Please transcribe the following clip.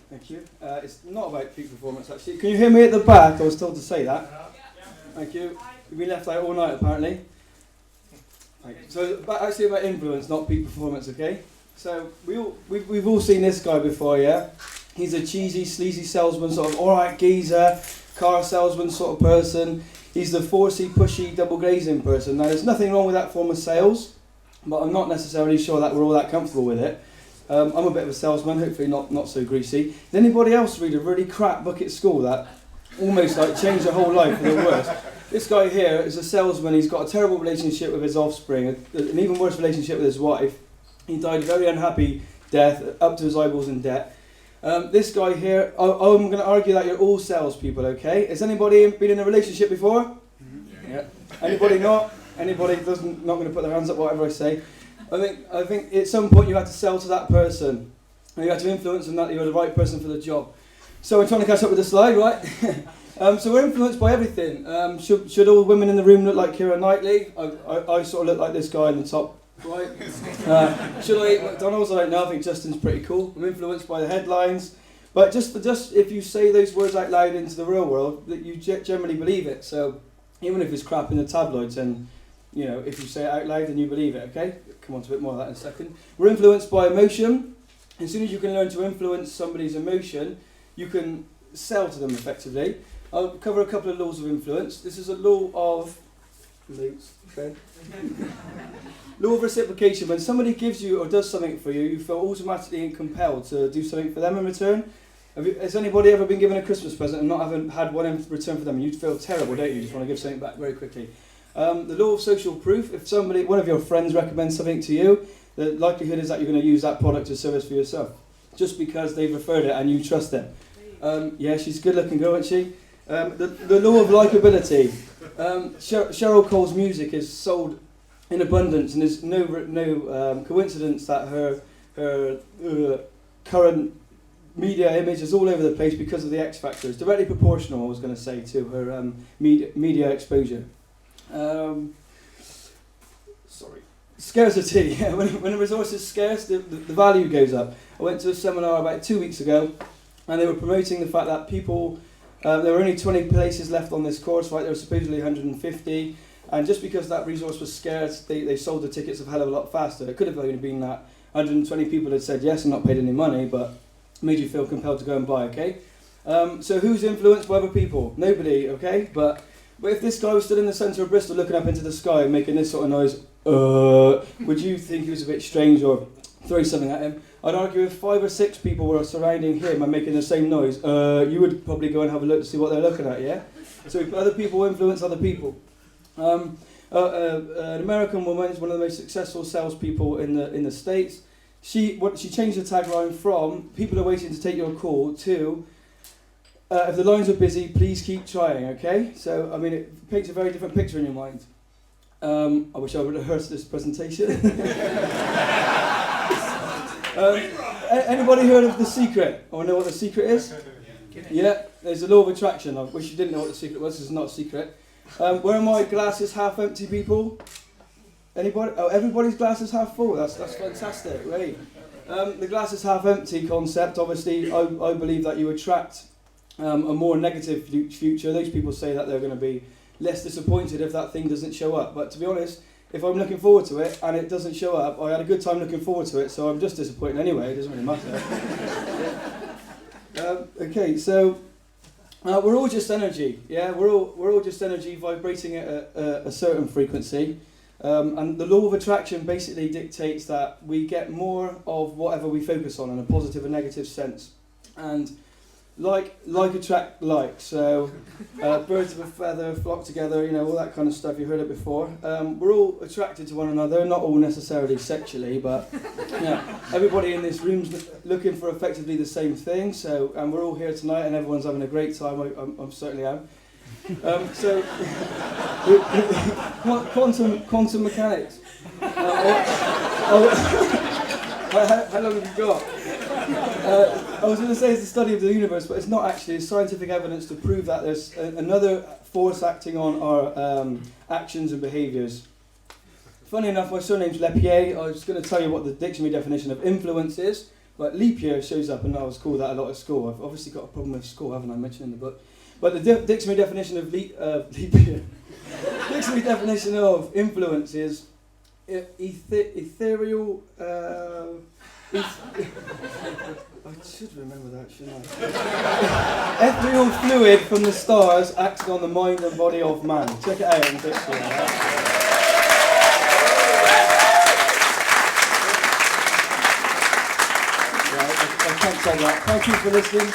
Thank you. It's not about peak performance, actually. Can you hear me at the back? I was told to say that. Thank you. You've been left out all night, apparently. So, but actually about influence, not peak performance, okay? So, we've all seen this guy before, yeah? He's a cheesy, sleazy salesman, sort of alright geezer, car salesman sort of person. He's the forcey, pushy, double glazing person. Now, there's nothing wrong with that form of sales, but I'm not necessarily sure that we're all that comfortable with it. I'm a bit of a salesman, hopefully not so greasy. Did anybody else read a really crap book at school that almost like changed their whole life for the worse? This guy here is a salesman. He's got a terrible relationship with his offspring, an even worse relationship with his wife. He died a very unhappy death, up to his eyeballs in debt. This guy here, I'm going to argue that you're all salespeople, okay? Has anybody been in a relationship before? Yeah. Anybody not? Anybody not going to put their hands up, whatever I say? I think at some point you had to sell to that person. And you had to influence them that you're the right person for the job. So we're trying to catch up with the slide, right? So we're influenced by everything. Should all women in the room look like Keira Knightley? I sort of look like this guy in the top right. Should I eat McDonald's? I don't know. I think Justin's pretty cool. I'm influenced by the headlines. But just if you say those words out loud into the real world, that you generally believe it. So even if it's crap in the tabloids, and you know, if you say it out loud, then you believe it, okay? Come on to a bit more of that in a second. We're influenced by emotion. As soon as you can learn to influence somebody's emotion, you can sell to them effectively. I'll cover a couple of laws of influence. This is a law of... Okay. Law of reciprocation. When somebody gives you or does something for you, you feel automatically compelled to do something for them in return. Has anybody ever been given a Christmas present and not having had one in return for them? You'd feel terrible, don't you? You just want to give something back very quickly. The law of social proof. If one of your friends recommends something to you, the likelihood is that you're going to use that product or service for yourself, just because they've referred it and you trust them. Yeah, she's a good-looking girl, isn't she? The law of likability. Cheryl Cole's music is sold in abundance, and there's no coincidence that her current media image is all over the place because of the X Factor. It's directly proportional, I was going to say, to her media exposure. Scarcity. When a resource is scarce, the value goes up. I went to a seminar about 2 weeks ago, and they were promoting the fact that people, there were only 20 places left on this course, right? There were supposedly 150, and just because that resource was scarce, they sold the tickets a hell of a lot faster. It could have only been that 120 people had said yes and not paid any money, but made you feel compelled to go and buy, okay? So who's influenced by other people? Nobody, okay? But if this guy was stood in the centre of Bristol looking up into the sky and making this sort of noise, would you think he was a bit strange or throw something at him? I'd argue if 5 or 6 people were surrounding him and making the same noise, you would probably go and have a look to see what they're looking at, yeah? So other people influence other people. An American woman is one of the most successful salespeople in the States. She changed the tagline from "people are waiting to take your call" to "if the lines are busy, please keep trying." Okay, so I mean it paints a very different picture in your mind. I wish I would have rehearsed this presentation. Anybody heard of The Secret? Or know what The Secret is? Yeah, there's a law of attraction. I wish you didn't know what The Secret was. It's not a secret. Where are my glasses half empty people? Anybody? Oh, everybody's glass is half full. That's fantastic, right? The glass is half empty concept. Obviously, I believe that you attract a more negative future. Those people say that they're going to be less disappointed if that thing doesn't show up. But to be honest, if I'm looking forward to it and it doesn't show up, I had a good time looking forward to it, so I'm just disappointed anyway. It doesn't really matter. Okay, so we're all just energy. Yeah, we're all just energy vibrating at a certain frequency. And the law of attraction basically dictates that we get more of whatever we focus on in a positive and negative sense. And like attract like, so birds of a feather flock together, you know, all that kind of stuff, you heard it before. We're all attracted to one another, not all necessarily sexually, but yeah, everybody in this room's looking for effectively the same thing, so, and we're all here tonight and everyone's having a great time, I certainly am. So, quantum mechanics. How long have you got? I was going to say it's the study of the universe, but it's not actually. It's scientific evidence to prove that there's another force acting on our actions and behaviours. funny enough, my surname's Leppier. I was going to tell you what the dictionary definition of influence is, but Leppier shows up, and I was called that a lot at school. I've obviously got a problem with school, haven't I, mentioned in the book? But the dictionary definition of Leppier, dictionary definition of influence is ethereal. I should remember that, shouldn't I? Ethereal fluid from the stars acting on the mind and body of man. Check it out in the dictionary. Right, I can't say that. Thank you for listening.